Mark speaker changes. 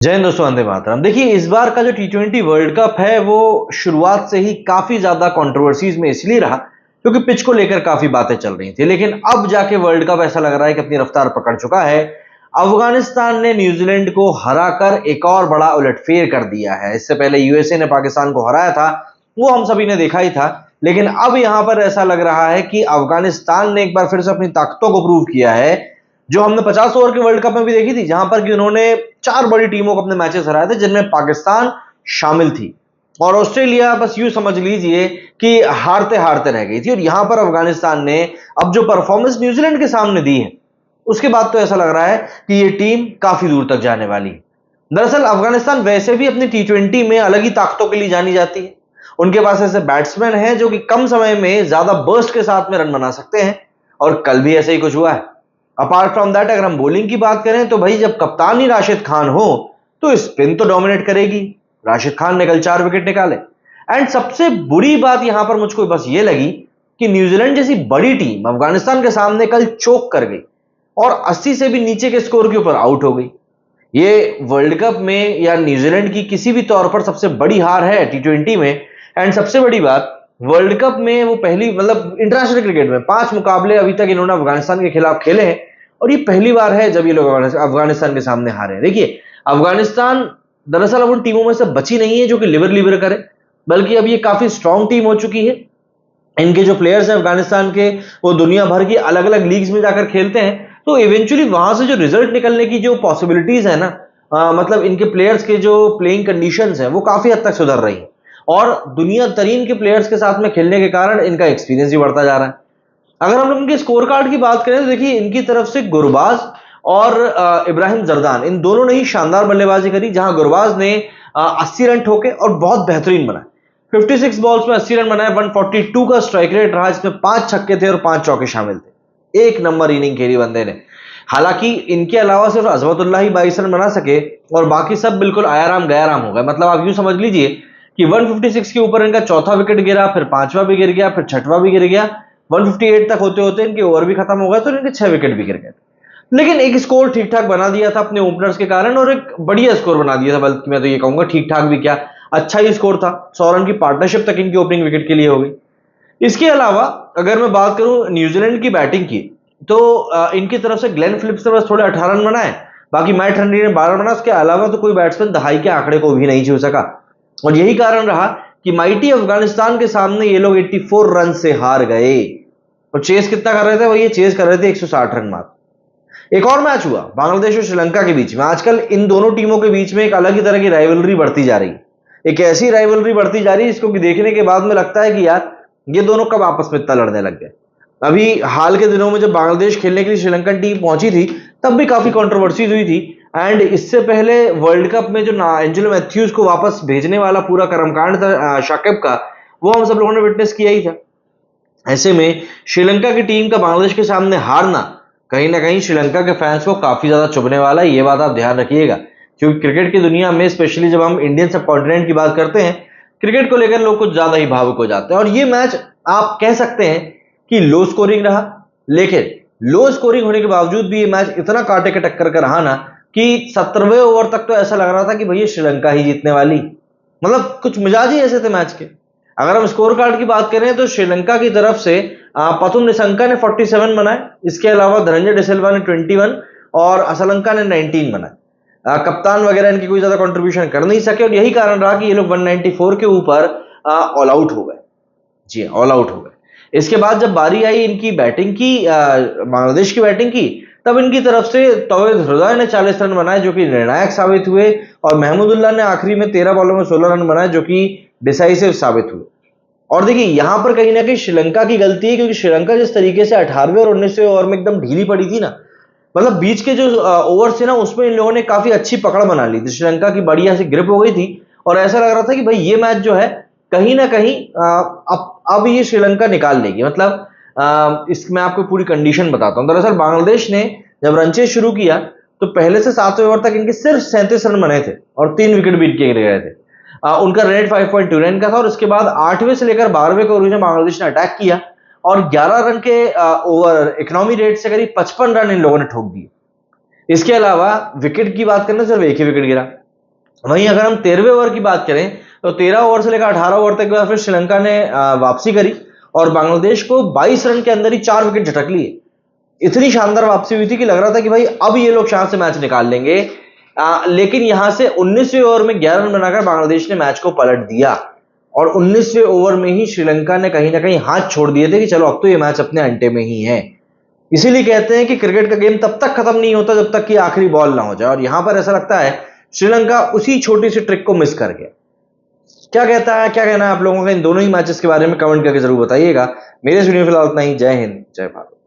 Speaker 1: जय हिंद दोस्तों, वंदे मातरम। देखिए, इस बार का जो टी20 वर्ल्ड कप है वो शुरुआत से ही काफी ज्यादा कंट्रोवर्सीज में इसलिए रहा क्योंकि पिच को लेकर काफी बातें चल रही थी। लेकिन अब जाके वर्ल्ड कप ऐसा लग रहा है कि अपनी रफ्तार पकड़ चुका है। अफगानिस्तान ने न्यूजीलैंड को हराकर एक और बड़ा उलटफेर कर दिया है। इससे पहले यूएसए ने पाकिस्तान को हराया था, वो हम सभी ने देखा ही था। लेकिन अब यहां पर ऐसा लग रहा है कि अफगानिस्तान ने एक बार फिर से अपनी ताकतों को प्रूव किया है, जो हमने 50 ओवर के वर्ल्ड कप में भी देखी थी, जहां पर कि उन्होंने 4 बड़ी टीमों को अपने मैचेस हराए थे, जिनमें पाकिस्तान शामिल थी। और ऑस्ट्रेलिया बस यूं समझ लीजिए कि हारते हारते रह गई थी। और यहां पर अफगानिस्तान ने अब जो परफॉर्मेंस न्यूजीलैंड के सामने दी है, उसके बाद तो ऐसा लग रहा है कि ये टीम काफी दूर तक जाने वाली है। दरअसल अफगानिस्तान वैसे भी अपनी टी20 में अलग ही ताकतों के लिए जानी जाती है। उनके पास ऐसे बैट्समैन हैं जो कि कम समय में ज्यादा बर्स्ट के साथ में रन बना सकते हैं, और कल भी ऐसा ही कुछ हुआ है। अपार्ट फ्रॉम दैट, अगर हम बॉलिंग की बात करें तो भाई, जब कप्तान ही राशिद खान हो तो स्पिन तो डोमिनेट करेगी। राशिद खान ने कल 4 विकेट निकाले। एंड सबसे बुरी बात यहां पर मुझको बस ये लगी कि न्यूजीलैंड जैसी बड़ी टीम अफगानिस्तान के सामने कल चोक कर गई और 80 से भी नीचे के स्कोर के ऊपर आउट हो गई। ये वर्ल्ड कप में या न्यूजीलैंड की किसी भी तौर पर सबसे बड़ी हार है टी20 में। एंड सबसे बड़ी बात, वर्ल्ड कप में वो पहली, मतलब इंटरनेशनल क्रिकेट में 5 मुकाबले अभी तक इन्होंने अफगानिस्तान के खिलाफ खेले हैं, और ये पहली बार है जब ये लोग अफगानिस्तान के सामने हारे हैं। देखिए, अफगानिस्तान दरअसल अब उन टीमों में से बची नहीं है जो कि लिवर लिवर करे, बल्कि अब ये काफी स्ट्रांग टीम हो चुकी है। इनके जो प्लेयर्स हैं अफगानिस्तान के, वो दुनिया भर की अलग अलग लीग्स में जाकर खेलते हैं। तो इवेंचुअली वहां से जो रिजल्ट निकलने की जो पॉसिबिलिटीज है ना, मतलब इनके प्लेयर्स के जो प्लेइंग कंडीशंस हैं वो काफी हद तक सुधर रही हैं। और दुनिया तरीन के प्लेयर्स के साथ में खेलने के कारण इनका एक्सपीरियंस भी बढ़ता जा रहा है। अगर हम लोग इनके स्कोर कार्ड की बात करें तो देखिए, इनकी तरफ से गुरबाज और इब्राहिम जरदान, इन दोनों ने ही शानदार बल्लेबाजी करी। जहां गुरबाज ने 80 रन ठोके और बहुत बेहतरीन बनाए। 56 बॉल्स में 80 रन बनाए। 142 का स्ट्राइक रेट रहा, जिसमें 5 छक्के थे और 5 चौके शामिल थे। एक नंबर इनिंग खेली बंदे ने। हालांकि इनके अलावा सिर्फ अजमतुल्लाह ही 22 रन बना सके, और बाकी सब बिल्कुल आयाराम गयाराम हो गए। मतलब आप यूं समझ लीजिए कि 156 के ऊपर इनका चौथा विकेट गिरा, फिर पांचवा भी गिर गया, फिर छठवा भी गिर गया। 158 तक होते होते इनके ओवर भी खत्म हो गए, तो इनके 6 विकेट भी गिर गए। लेकिन एक स्कोर ठीक ठाक बना दिया था अपने ओपनर्स के कारण, और एक बढ़िया स्कोर बना दिया था। बल्कि मैं तो ये कहूंगा ठीक ठाक भी क्या, अच्छा ही स्कोर था। 100 रन की पार्टनरशिप तक इनकी ओपनिंग विकेट के लिए हो गई। इसके अलावा अगर मैं बात करूं न्यूजीलैंड की बैटिंग की, तो इनकी तरफ से ग्लेन फिलिप्स ने बस थोड़े 18 रन बनाए। बाकी मैट हेनरी ने 12 बनाए। उसके अलावा तो कोई बैट्समैन दहाई के आंकड़े को भी नहीं छू सका। और यही कारण रहा कि माइटी अफगानिस्तान के सामने ये लोग 84 रन से हार गए। और चेस कितना कर रहे थे? वही चेस कर रहे थे 160 रन मात्र। एक और मैच हुआ बांग्लादेश और श्रीलंका के बीच में। आजकल इन दोनों टीमों के बीच में एक अलग ही तरह की राइवलरी बढ़ती जा रही है। एक ऐसी राइवलरी बढ़ती जा रही है जिसको कि देखने के बाद में लगता है कि यार, ये दोनों कब आपस में इतना लड़ने लग गए। अभी हाल के दिनों में जब बांग्लादेश खेलने के लिए श्रीलंकन टीम पहुंची थी, तब भी काफी कंट्रोवर्सीज हुई थी। एंड इससे पहले वर्ल्ड कप में जो एंजेलो मैथ्यूज को वापस भेजने वाला पूरा कर्मकांड था शाकिब का, वो हम सब लोगों ने विटनेस किया ही था। ऐसे में श्रीलंका की टीम का बांग्लादेश के सामने हारना कहीं ना कहीं श्रीलंका के फैंस को काफी ज्यादा चुभने वाला है। ये बात आप ध्यान रखिएगा, क्योंकि क्रिकेट की दुनिया में, स्पेशली जब हम इंडियन सब कॉन्टिनेंट की बात करते हैं, क्रिकेट को लेकर लोग कुछ ज्यादा ही भावुक हो जाते हैं। और ये मैच आप कह सकते हैं कि लो स्कोरिंग रहा। लेकिन लो स्कोरिंग होने के बावजूद भी ये मैच इतना कांटे के टक्कर का रहा ना, कि 17वें ओवर तक तो ऐसा लग रहा था कि भैया श्रीलंका ही जीतने वाली। मतलब कुछ मिजाज ही ऐसे थे मैच के। अगर हम स्कोर कार्ड की बात करें तो श्रीलंका की तरफ से पथुम निशंका ने 47 बनाए। इसके अलावा धनंजय डिसिल्वा ने 21 और असलंका ने 19 बनाए। कप्तान वगैरह इनकी कोई ज्यादा कंट्रीब्यूशन कर नहीं सके, और यही कारण रहा कि ये लोग 194 के ऊपर ऑल आउट हो गए। जी, ऑल आउट हो गए। इसके बाद जब बारी आई इनकी बैटिंग की, बांग्लादेश की बैटिंग की, तब इनकी तरफ से तौहीद हृदय ने 40 रन बनाए, जो कि निर्णायक साबित हुए। और महमूदुल्लाह ने आखिरी में 13 बॉलों में 16 रन बनाए, जो कि डिसाइसिव साबित हुए। और देखिए, यहां पर कहीं ना कहीं श्रीलंका की गलती है, क्योंकि श्रीलंका जिस तरीके से 18वें और 19वें ओवर में एकदम ढीली पड़ी थी ना, मतलब बीच के जो ओवर थे ना, उसमें इन लोगों ने काफी अच्छी पकड़ बना ली थी। श्रीलंका की बढ़िया सी ग्रिप हो गई थी, और ऐसा लग रहा था कि भाई ये मैच जो है कहीं ना कहीं अब ये श्रीलंका निकाल लेगी। मतलब इसमें आपको पूरी कंडीशन बताता हूं। दरअसल बांग्लादेश ने जब रन चेज शुरू किया, तो पहले से 7वें ओवर तक इनके सिर्फ 37 रन बने थे और 3 विकेट भी इनके गिर गए थे। उनका रेट 5.29 का था। और उसके बाद 8वें से लेकर 12वें के ओवर में बांग्लादेश ने अटैक किया, और 11 रन के ओवर इकोनॉमी रेट से करीब 55 रन इन लोगों ने ठोक दिए। इसके अलावा विकेट की बात करें तो सिर्फ एक ही विकेट गिरा। वहीं अगर हम 13वें ओवर की बात करें तो 13 ओवर से लेकर 18 ओवर तक के बाद फिर श्रीलंका ने वापसी करी और बांग्लादेश को 22 रन के अंदर ही 4 विकेट झटक लिए। इतनी शानदार वापसी हुई थी कि लग रहा था कि भाई अब ये लोग शायद से मैच निकाल लेंगे। लेकिन यहां से 19वें ओवर में 11 रन बनाकर बांग्लादेश ने मैच को पलट दिया और 19वें ओवर में ही श्रीलंका ने कहीं ना कहीं हाथ छोड़ दिए थे कि चलो अब तो ये मैच अपने अंटे में ही है। इसीलिए कहते हैं कि क्रिकेट का गेम तब तक खत्म नहीं होता जब तक कि आखिरी बॉल ना हो जाए, और यहां पर ऐसा लगता है श्रीलंका उसी छोटी सी ट्रिक को मिस कर गया। क्या कहना है आप लोगों का इन दोनों ही मैचेस के बारे में कमेंट करके जरूर बताइएगा। मेरे इस वीडियो में फिलहाल इतना ही। जय हिंद, जय भारत।